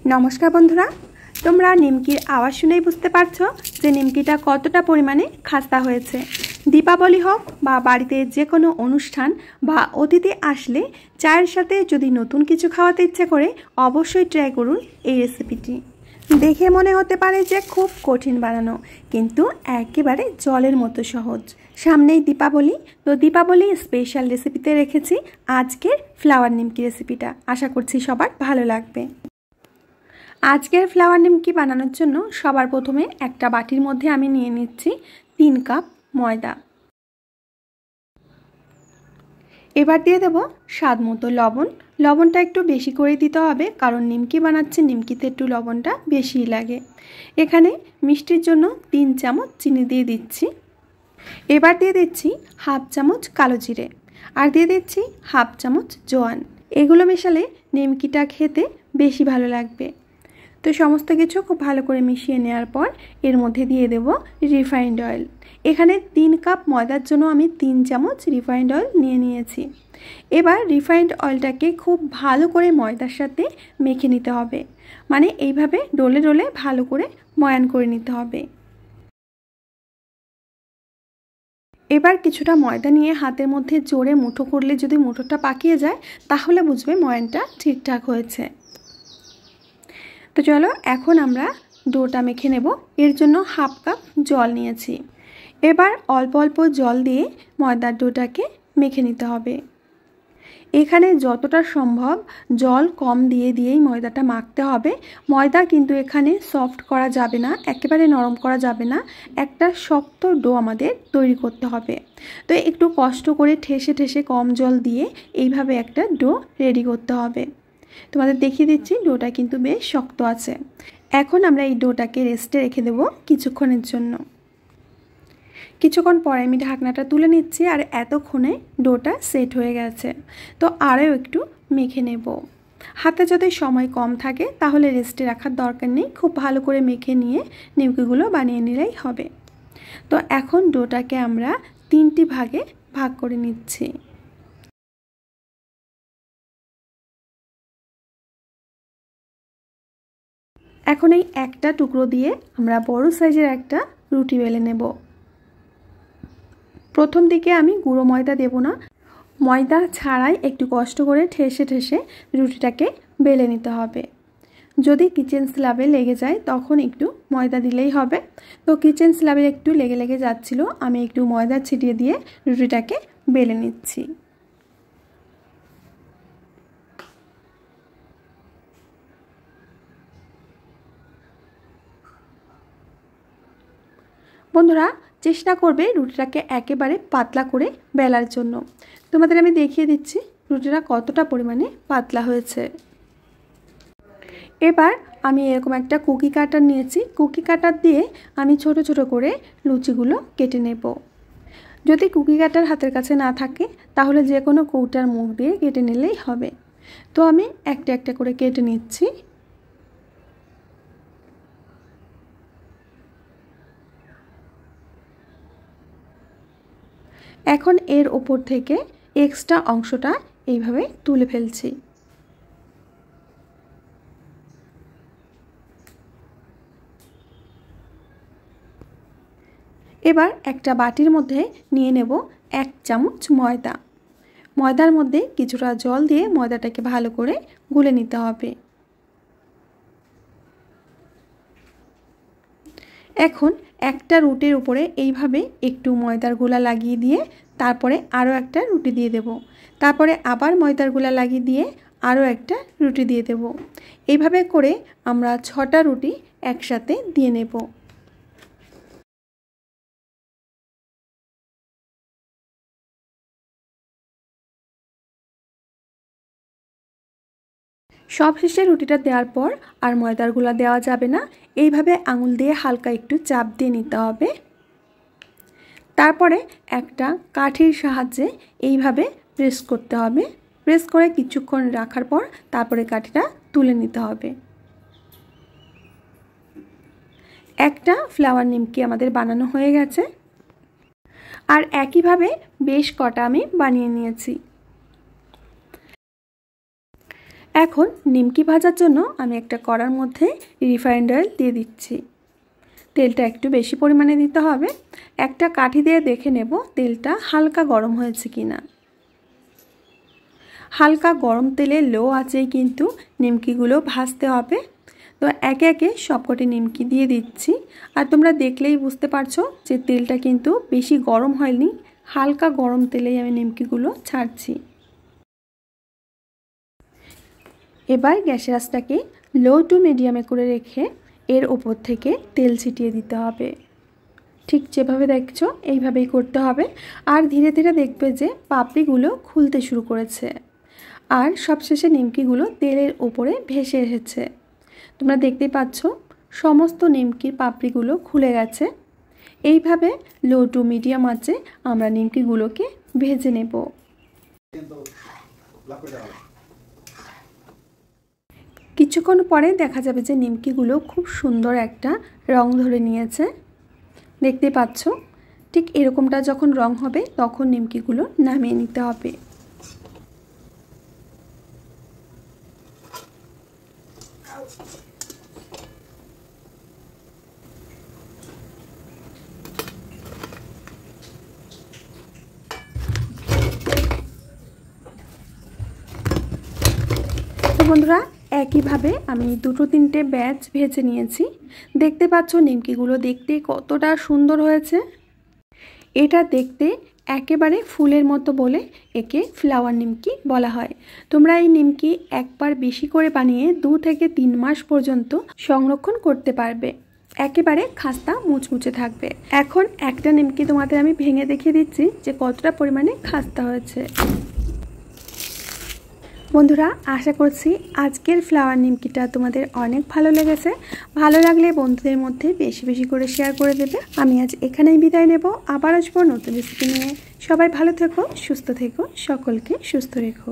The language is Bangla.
नमस्कार बंधुरा तोमरा निमकिर आवाज शुनेई बुझते पारछो जे निमकिटा कतटा परिमाणे खास्ता हयेछे। दीपावली होक बा बाड़ीते जे कोनो अनुष्ठान बा अतिथि आसले चायेर साथे जोदि नतून किछु खाওয়াতে इच्छा करे अवश्यई ट्राई करुन এই रेसिपिटी। देखे मने होते पारे जे खूब कठिन बानानो किन्तु एकेबारे जलेर मतो सहज। सामनेई दीपावली, तो दीपावली स्पेशल रेसिपिते रेखेछि आजकेर फ्लावर निमकी रेसिपिटा। आशा करछि सबार भालो लागबे। आजकेर फ्लावर निमकी बानानोर जोन्नो सबार प्रथमे एकटा बाटिर मध्य आमि निये निচ্ছি 3 কাপ मयदा। एबार दिये देब स्वाद मतो लवण। लवणटा एकटु बेशी करे दिते होबे कारण निमकी बानाচ্ছি निमकिते एकटु लवणटा बेशिई लागे। एखाने मिष्टिर जोन्नो 3 चामच चिनि दिये दिচ্ছি। एबार दिये दिচ্ছি हाफ चामच कालो जिरे और दिये दिচ্ছি हाफ चामच जोआन। एगुलो मेशाले निमकिटा खेते बेशी भालो लागबे। तो समस्त किछु खूब भालो करे मिशिए नेওয়ার पर एर मध्य दिए देव रिफाइंड अয়েল। एखाने 3 কাপ मयदार जोन्नो आमी 3 चामच रिफाइंड अয়েল निये निয়েছি। एबार रिफाइंड अয়েলটাকে खूब भालो करे मयदार साथे मेखे निते होबे, माने এইভাবে ডলে ডলে ভালো করে ময়ান করে নিতে হবে। এবার কিছুটা ময়দা নিয়ে হাতের মধ্যে জোরে মুঠো করলে যদি মুঠোটা পাকিয়ে যায় তাহলে বুঝবে ময়ানটা ঠিকঠাক হয়েছে। तो चलो এখন আমরা ডোটা মেখে নেব। এর জন্য হাফ কাপ জল নিয়েছি। এবার অল্প অল্প জল দিয়ে ময়দার ডোটাকে মেখে নিতে হবে। এখানে যতটা সম্ভব জল কম দিয়ে দিয়েই ময়দাটা মাখতে হবে। ময়দা কিন্তু এখানে সফট করা যাবে না, একেবারে নরম করা যাবে না, একটা শক্ত ডো আমাদের তৈরি করতে হবে। তো একটু কষ্ট করে ঠেসে ঠেসে কম জল দিয়ে এইভাবে একটা ডো রেডি করতে হবে। তোমাদের দেখিয়ে দিচ্ছি ডোটা কিন্তু বেশ শক্ত আছে। এখন আমরা এই ডোটাকে রেস্টে রেখে দেব কিছুক্ষণের জন্য। কিছুক্ষণ পরে আমি ঢাকনাটা তুলে নিচ্ছি আর এতক্ষণে ডোটা সেট হয়ে গেছে। তো আরও একটু মেখে নেব। হাতে যদি সময় কম থাকে তাহলে রেস্টে রাখার দরকার নেই, খুব ভালো করে মেখে নিয়ে নিমকিগুলো বানিয়ে নিলেই হবে। তো এখন ডোটাকে আমরা 3টি ভাগে ভাগ করে নিচ্ছি। এখন এই একটা টুকরো দিয়ে আমরা বড় সাইজের একটা রুটি বেলে নেব। প্রথম দিকে আমি গুঁড়ো ময়দা দেব না, ময়দা ছাড়াই একটু কষ্ট করে ঠেসে ঠেসে রুটিটাকে বেলে নিতে হবে। যদি কিচেন স্ল্যাবে লেগে যায় তখন একটু ময়দা দিলেই হবে। তো কিচেন স্ল্যাবে একটু লেগে লেগে যাচ্ছিল, আমি একটু ময়দা ছিটিয়ে দিয়ে রুটিটাকে বেলে নিচ্ছি। বন্ধুরা চেষ্টা করবে রুটিটাকে একেবারে পাতলা করে বেলার জন্য। তোমাদের আমি দেখিয়ে দিচ্ছি রুটিটা কতটা পরিমাণে পাতলা হয়েছে। এবার আমি এরকম একটা কুকি কাটার নিয়েছি। কুকি কাটার দিয়ে আমি ছোট ছোট করে লুচিগুলো কেটে নেব। যদি কুকি কাটার হাতের কাছে না থাকে তাহলে যে কোনো কৌটার মুখ দিয়ে কেটে নিলেই হবে। তো আমি একটা একটা করে কেটে নিচ্ছি। এখন এর উপর থেকে এক্সট্রা অংশটা এইভাবে তুলে ফেলছি। এবার একটা বাটির মধ্যে নিয়ে নেব 1 চামচ ময়দা। ময়দার মধ্যে কিছুটা জল দিয়ে ময়দাটাকে ভালো করে গুলে নিতে হবে। এখন একটা রুটির উপরে এইভাবে একটু ময়দার গোলা লাগিয়ে দিয়ে তারপরে আরও একটা রুটি দিয়ে দেব। তারপরে আবার ময়দার গোলা লাগিয়ে দিয়ে আরও একটা রুটি দিয়ে দেব। এইভাবে করে আমরা 6টা রুটি একসাথে দিয়ে নেব। সবশেষে রুটিটা দেওয়ার পর আর ময়দার গোলা দেওয়া যাবে না, এইভাবে আঙুল দিয়ে হালকা একটু চাপ দিয়ে নিতে হবে। তারপরে একটা কাঠির সাহায্যে এইভাবে প্রেস করতে হবে। প্রেস করে কিছুক্ষণ রাখার পর তারপরে কাঠিটা তুলে নিতে হবে। একটা ফ্লাওয়ার নিমকি আমাদের বানানো হয়ে গেছে। আর একইভাবে বেশ কটা আমি বানিয়ে নিয়েছি। এখন নিমকি ভাজার জন্য আমি একটা কড়ার মধ্যে রিফাইন্ড অয়েল দিয়ে দিচ্ছি। তেলটা একটু বেশি পরিমাণে দিতে হবে। একটা কাঠি দিয়ে দেখে নেব তেলটা হালকা গরম হয়েছে কিনা। হালকা গরম তেলে লো আঁচেই কিন্তু নিমকিগুলো ভাজতে হবে। তো একে একে সবকটি নিমকি দিয়ে দিচ্ছি। আর তোমরা দেখলেই বুঝতে পারছো যে তেলটা কিন্তু বেশি গরম হয়নি, হালকা গরম তেলেই আমি নিমকিগুলো ছাড়ছি। এবার গ্যাসের আঁচটাকে লো টু মিডিয়ামে করে রেখে এর ওপর থেকে তেল ছিটিয়ে দিতে হবে। ঠিক যেভাবে দেখছো এইভাবেই করতে হবে। আর ধীরে ধীরে দেখবে যে পাপড়িগুলো খুলতে শুরু করেছে আর সবশেষে নিমকিগুলো তেলের ওপরে ভেসে এসেছে। তোমরা দেখতেই পাচ্ছ সমস্ত নিমকির পাপড়িগুলো খুলে গেছে। এইভাবে লো টু মিডিয়াম আঁচে আমরা নিমকিগুলোকে ভেজে নেব। কিছুক্ষণ পরে দেখা যাবে যে নিমকিগুলো খুব সুন্দর একটা রং ধরে নিয়েছে। দেখতে পাচ্ছ ঠিক এরকমটা যখন রং হবে তখন নিমকিগুলো নামিয়ে নিতে হবে। তো বন্ধুরা একইভাবে আমি দুটো তিনটে ব্যাচ ভেজে নিয়েছি। দেখতে পাচ্ছ নিমকিগুলো দেখতে কতটা সুন্দর হয়েছে। এটা দেখতে একেবারে ফুলের মতো বলে একে ফ্লাওয়ার নিমকি বলা হয়। তোমরা এই নিমকি একবার বেশি করে বানিয়ে 2 থেকে 3 মাস পর্যন্ত সংরক্ষণ করতে পারবে। একেবারে খাস্তা মুচমুচে থাকবে। এখন একটা নিমকি তোমাদের আমি ভেঙে দেখিয়ে দিচ্ছি যে কতটা পরিমাণে খাস্তা হয়েছে। বন্ধুরা আশা করছি আজকের ফ্লাওয়ার নিমকিটা তোমাদের অনেক ভালো লেগেছে। ভালো লাগলে বন্ধুদের মধ্যে বেশি বেশি করে শেয়ার করে দেবে। আমি আজ এখানেই বিদায় নেব, আবার আসবো নতুন রেসিপি নিয়ে। সবাই ভালো থেকো, সুস্থ থেকো, সকলকে সুস্থ রেখো।